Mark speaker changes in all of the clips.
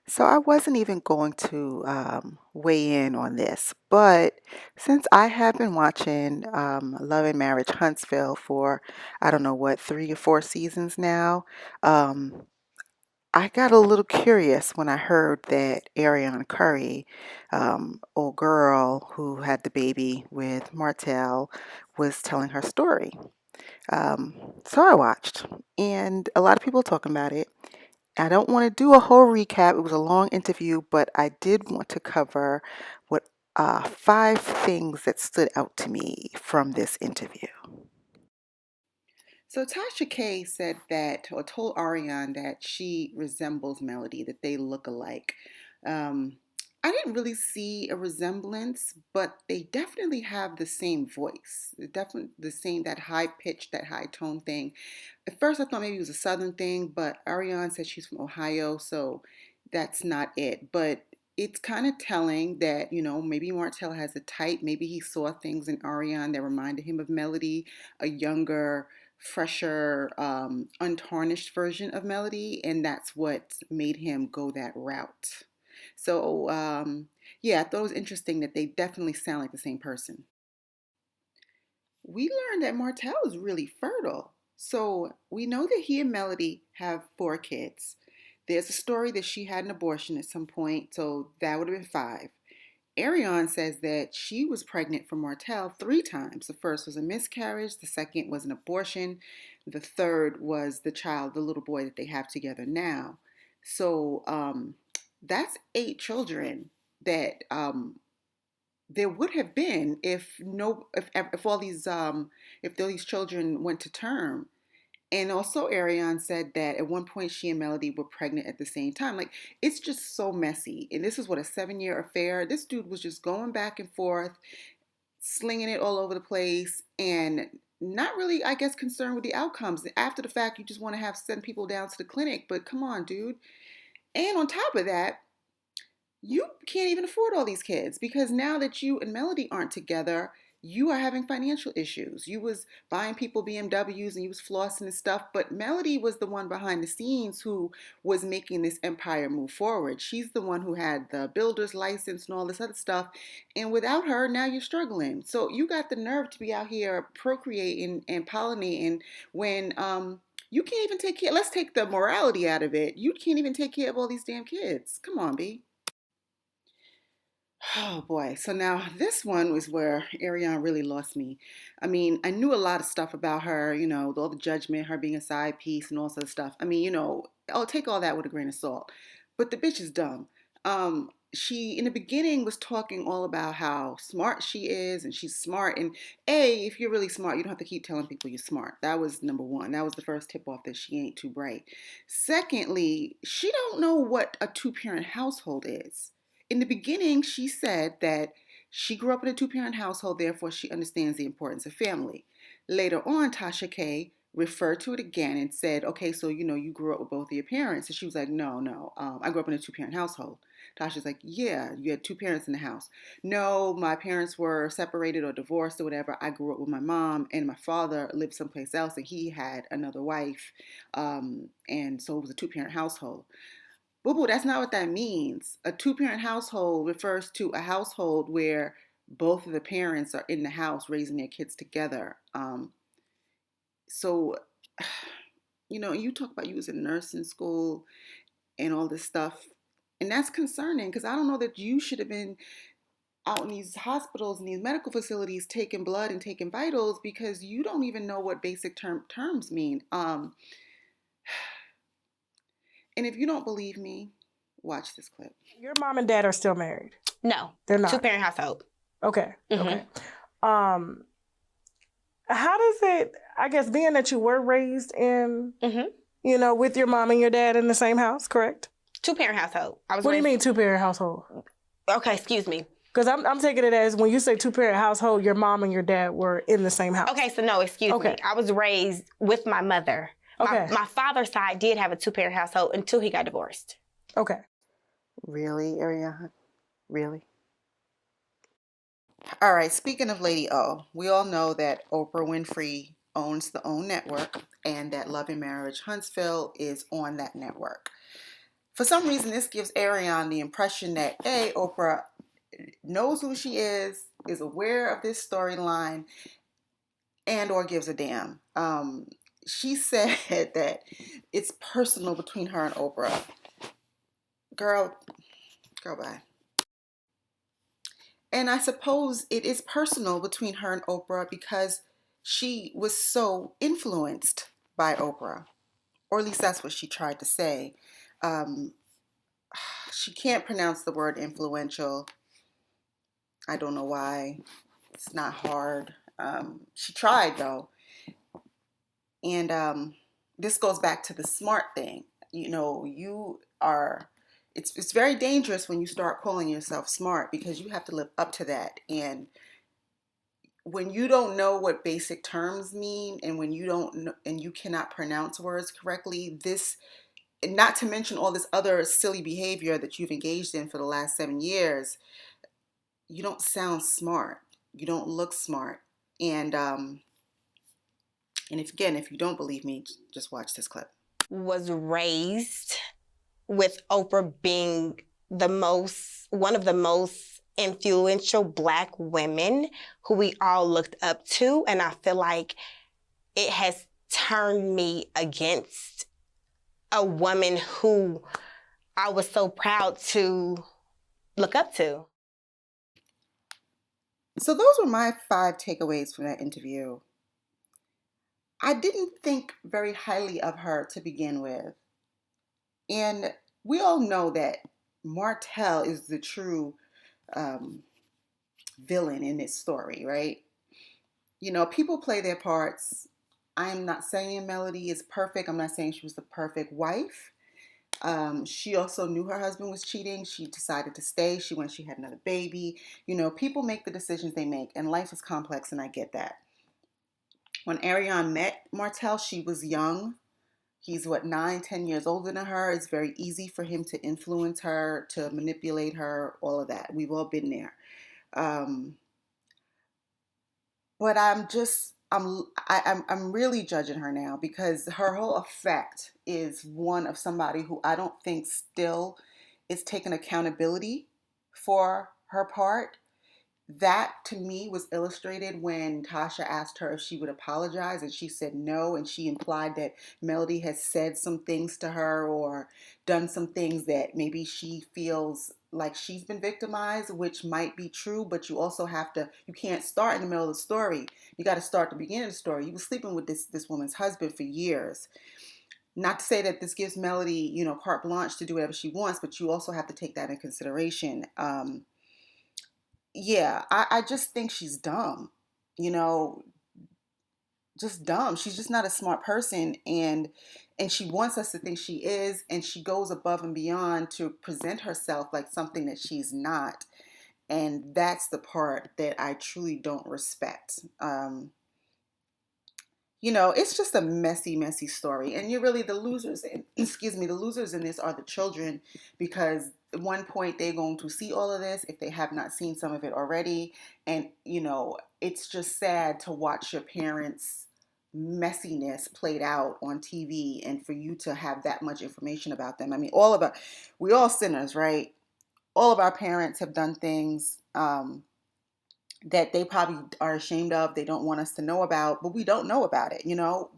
Speaker 1: So I wasn't even going to weigh in on this, but since I have been watching Love and Marriage Huntsville for I don't know what 3 or 4 seasons now, um, I got a little curious when I heard that Arionne Curry, old girl who had the baby with Martell, was telling her story. So I watched, and a lot of people talking about it. I don't want to do a whole recap. It was a long interview, but I did want to cover what 5 things that stood out to me from this interview. So Tasha K said that, or told Ariane that she resembles Melody, that they look alike. Um, I didn't really see a resemblance, but they definitely have the same voice. They're definitely the same, that high pitch, that high tone thing. At first, I thought maybe it was a Southern thing, but Ariane said she's from Ohio, so that's not it. But it's kind of telling that, maybe Martell has a type. Maybe he saw things in Ariane that reminded him of Melody, a younger, fresher, untarnished version of Melody, and that's what made him go that route. So, yeah, I thought it was interesting that they definitely sound like the same person. We learned that Martell is really fertile. So we know that he and Melody have 4 kids. There's a story that she had an abortion at some point, so that would have been 5. Arionne says that she was pregnant for Martell 3 times. The first was a miscarriage, the second was an abortion, the third was the child, the little boy that they have together now. So that's 8 children that there would have been if all these children went to term. And also Ariane said that at one point she and Melody were pregnant at the same time. Like, it's just so messy. And this is what, a 7-year affair. This dude was just going back and forth, slinging it all over the place, and not really, I guess, concerned with the outcomes. After the fact, you just want to send people down to the clinic, but come on, dude. And on top of that, you can't even afford all these kids, because now that you and Melody aren't together, you are having financial issues. You was buying people BMWs and you was flossing and stuff, but Melody was the one behind the scenes who was making this empire move forward. She's the one who had the builder's license and all this other stuff. And without her, now you're struggling. So you got the nerve to be out here procreating and pollinating when you can't even take care. Let's take the morality out of it. You can't even take care of all these damn kids. Come on, B. Oh boy. So now this one was where Ariane really lost me. I mean, I knew a lot of stuff about her, all the judgment, her being a side piece and all sort of stuff. I mean, I'll take all that with a grain of salt. But the bitch is dumb. She in the beginning was talking all about how smart she is, and she's smart. And if you're really smart, you don't have to keep telling people you're smart. That was number one. That was the first tip off that she ain't too bright. Secondly, she don't know what a two-parent household is. In the beginning, she said that she grew up in a two-parent household, therefore she understands the importance of family. Later on, Tasha K referred to it again and said, okay, so you grew up with both of your parents. And she was like, no, no, I grew up in a two-parent household. Tasha's like, yeah, you had 2 parents in the house. No, my parents were separated or divorced or whatever. I grew up with my mom, and my father lived someplace else, and he had another wife. And so it was a two-parent household. Boo boo, that's not what that means. A two-parent household refers to a household where both of the parents are in the house raising their kids together. So, you talk about you was in nursing school and all this stuff, and that's concerning, because I don't know that you should have been out in these hospitals and these medical facilities taking blood and taking vitals, because you don't even know what basic terms mean. And if you don't believe me, watch this clip.
Speaker 2: Your mom and dad are still married?
Speaker 3: No,
Speaker 2: they're not.
Speaker 3: Two-parent household.
Speaker 2: Okay. Okay. How does it, I guess, being that you were raised in, with your mom and your dad in the same house, correct?
Speaker 3: Two-parent household.
Speaker 2: What do you mean two-parent household?
Speaker 3: Okay, excuse me.
Speaker 2: Because I'm taking it as when you say two-parent household, your mom and your dad were in the same house.
Speaker 3: Okay, so no, excuse me. I was raised with my mother.
Speaker 2: Okay.
Speaker 3: My father's side did have a two-parent household until he got divorced.
Speaker 2: Okay.
Speaker 1: Really, Ariane? Really? All right, speaking of Lady O, we all know that Oprah Winfrey owns the OWN network, and that Love and Marriage Huntsville is on that network. For some reason, this gives Arionne the impression that, A, Oprah knows who she is aware of this storyline, and or gives a damn. She said that it's personal between her and Oprah. Girl, bye. And I suppose it is personal between her and Oprah because she was so influenced by Oprah, or at least that's what she tried to say. Um, she can't pronounce the word influential. I don't know why. It's not hard. She tried though. And this goes back to the smart thing. It's very dangerous when you start calling yourself smart because you have to live up to that. And when you don't know what basic terms mean, and when you don't know, and you cannot pronounce words correctly, and not to mention all this other silly behavior that you've engaged in for the last 7 years, you don't sound smart. You don't look smart. And if you don't believe me, just watch this clip.
Speaker 3: Was raised with Oprah being one of the most influential Black women who we all looked up to. And I feel like it has turned me against a woman who I was so proud to look up to.
Speaker 1: So those were my 5 takeaways from that interview. I didn't think very highly of her to begin with. And we all know that Martell is the true villain in this story, right? People play their parts. I'm not saying Melody is perfect. I'm not saying she was the perfect wife. She also knew her husband was cheating. She decided to stay. When she had another baby. People make the decisions they make, and life is complex, and I get that. When Arionne met Martell, she was young. He's 9, 10 years older than her. It's very easy for him to influence her, to manipulate her, all of that. We've all been there. But I'm really judging her now because her whole effect is one of somebody who I don't think still is taking accountability for her part. That to me was illustrated when Tasha asked her if she would apologize, and she said no, and she implied that Melody has said some things to her or done some things that maybe she feels like she's been victimized, which might be true, but you can't start in the middle of the story. You got to start the beginning of the story. You were sleeping with this woman's husband for years. Not to say that this gives Melody, carte blanche to do whatever she wants, but you also have to take that in consideration. Yeah, I just think she's dumb, just dumb. She's just not a smart person, and she wants us to think she is, and she goes above and beyond to present herself like something that she's not. And that's the part that I truly don't respect. It's just a messy, messy story. And you're really the losers. The losers in this are the children, because at one point they're going to see all of this if they have not seen some of it already. And, it's just sad to watch your parents' messiness played out on TV and for you to have that much information about them. I mean, we all sinners, right? All of our parents have done things that they probably are ashamed of, they don't want us to know about, but we don't know about it,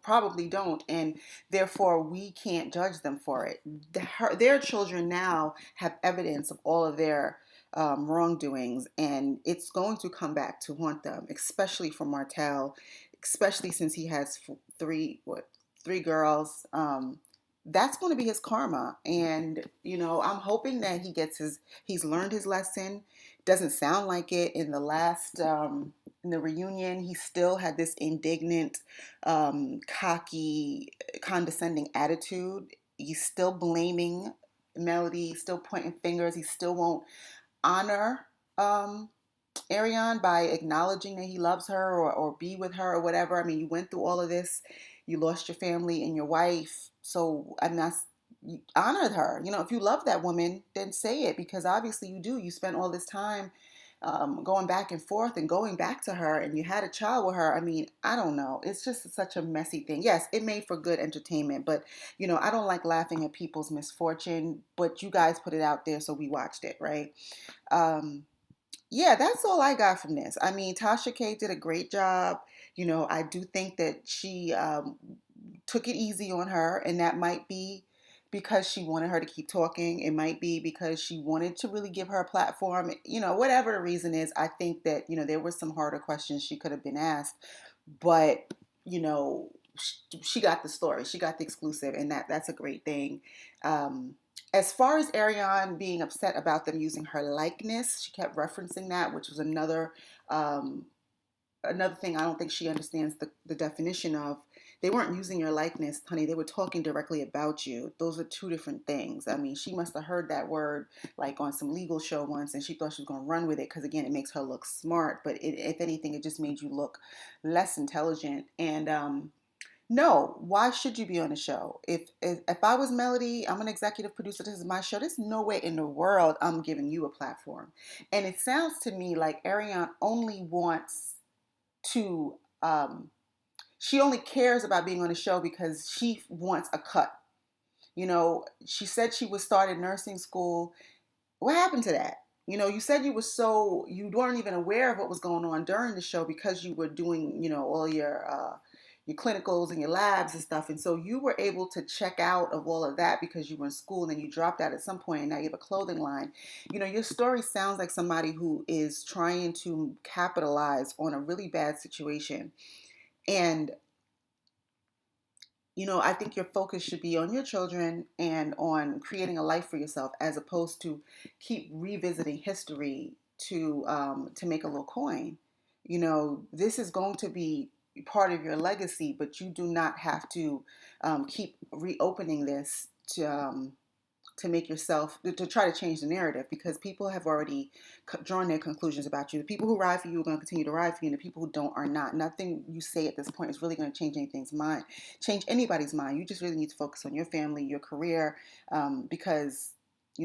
Speaker 1: probably don't, and therefore we can't judge them for it. Their children now have evidence of all of their wrongdoings, and it's going to come back to haunt them, especially for Martell, especially since he has three girls. That's going to be his karma, and I'm hoping that he's learned his lesson. Doesn't sound like it. In the last in the reunion, he still had this indignant, cocky, condescending attitude. He's still blaming Melody, still pointing fingers. He still won't honor Arionne by acknowledging that he loves her or be with her or whatever. I mean, you went through all of this. You lost your family and your wife. So you honored her. If you love that woman, then say it, because obviously you do. You spent all this time going back and forth and going back to her, and you had a child with her. I mean, I don't know. It's just such a messy thing. Yes, it made for good entertainment, but I don't like laughing at people's misfortune, but you guys put it out there, so we watched it, right? Um, yeah, that's all I got from this. I mean, Tasha K did a great job. I do think that she took it easy on her, and that might be because she wanted her to keep talking. It might be because she wanted to really give her a platform. Whatever the reason is, I think that, there were some harder questions she could have been asked, but, you know, she got the story, she got the exclusive, and that's a great thing. As far as Arionne being upset about them using her likeness, she kept referencing that, which was um, another thing I don't think she understands the definition of. They weren't using your likeness, honey. They were talking directly about you. Those are two different things. I mean, she must have heard that word like on some legal show once, and she thought she was going to run with it because, again, it makes her look smart. But if anything, it just made you look less intelligent. And no, why should you be on the show? If I was Melody, I'm an executive producer. This is my show. There's no way in the world I'm giving you a platform. And it sounds to me like Arionne only wants to she only cares about being on the show because she wants a cut. She said she was started nursing school. What happened to that? You said you weren't even aware of what was going on during the show because you were doing, all your clinicals and your labs and stuff. And so you were able to check out of all of that because you were in school, and then you dropped out at some point, and now you have a clothing line. Your story sounds like somebody who is trying to capitalize on a really bad situation. And I think your focus should be on your children and on creating a life for yourself, as opposed to keep revisiting history to make a little coin. This is going to be part of your legacy, but you do not have to keep reopening this to make yourself, to try to change the narrative, because people have already drawn their conclusions about you. The people who ride for you are going to continue to ride for you, and the people who don't are not. Nothing you say at this point is really going to change anybody's mind. You just really need to focus on your family, your career, because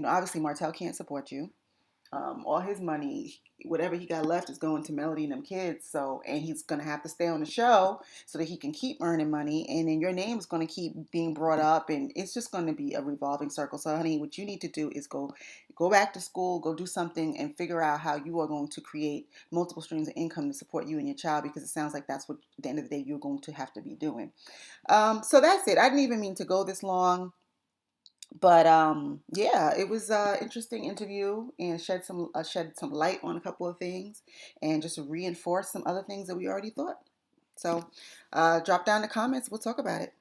Speaker 1: obviously Martell can't support you. All his money, whatever he got left, is going to Melody and them kids. And he's going to have to stay on the show so that he can keep earning money. And then your name is going to keep being brought up, and it's just going to be a revolving circle. So, honey, what you need to do is go back to school, go do something, and figure out how you are going to create multiple streams of income to support you and your child, because it sounds like that's what, at the end of the day, you're going to have to be doing. So that's it. I didn't even mean to go this long. But yeah, it was an interesting interview, and shed some light on a couple of things, and just reinforce some other things that we already thought. So drop down the comments. We'll talk about it.